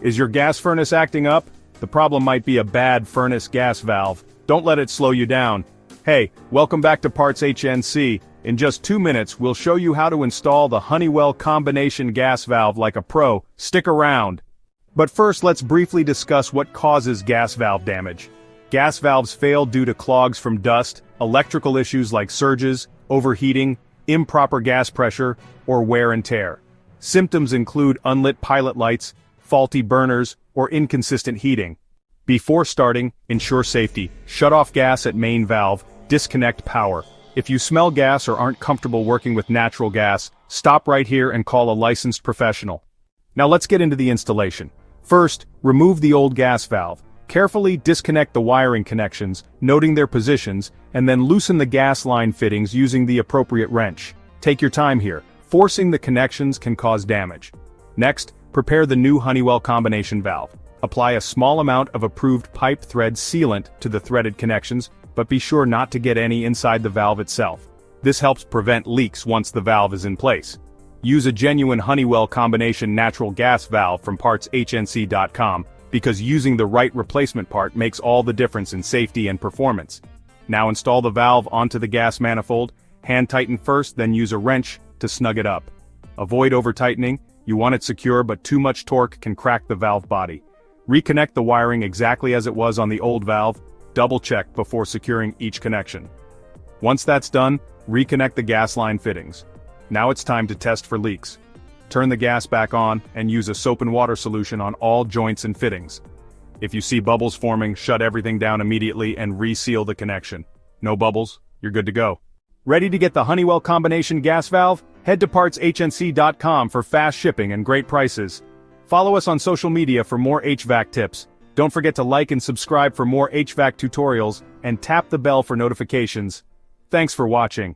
Is your gas furnace acting up? The problem might be a bad furnace gas valve. Don't let it slow you down. Hey, welcome back to PartsHnC. In just 2 minutes, we'll show you how to install the Honeywell combination gas valve like a pro. Stick around. But first, let's briefly discuss what causes gas valve damage. Gas valves fail due to clogs from dust, electrical issues like surges, overheating, improper gas pressure, or wear and tear. Symptoms include unlit pilot lights, faulty burners, or inconsistent heating. Before starting, ensure safety. Shut off gas at main valve, disconnect power. If you smell gas or aren't comfortable working with natural gas, stop right here and call a licensed professional. Now let's get into the installation. First, remove the old gas valve. Carefully disconnect the wiring connections, noting their positions, and then loosen the gas line fittings using the appropriate wrench. Take your time here. Forcing the connections can cause damage. Next, prepare the new Honeywell combination valve. Apply a small amount of approved pipe thread sealant to the threaded connections, but be sure not to get any inside the valve itself. This helps prevent leaks once the valve is in place. Use a genuine Honeywell combination natural gas valve from PartsHnC.com, because using the right replacement part makes all the difference in safety and performance. Now install the valve onto the gas manifold, hand tighten first, then use a wrench to snug it up. Avoid over-tightening. You want it secure, but too much torque can crack the valve body. Reconnect the wiring exactly as it was on the old valve. Double-check before securing each connection. Once that's done, reconnect the gas line fittings. Now it's time to test for leaks. Turn the gas back on and use a soap and water solution on all joints and fittings. If you see bubbles forming, shut everything down immediately and reseal the connection. No bubbles? You're good to go. Ready to get the Honeywell combination gas valve? Head to PartsHnC.com for fast shipping and great prices. Follow us on social media for more HVAC tips. Don't forget to like and subscribe for more HVAC tutorials, and tap the bell for notifications. Thanks for watching.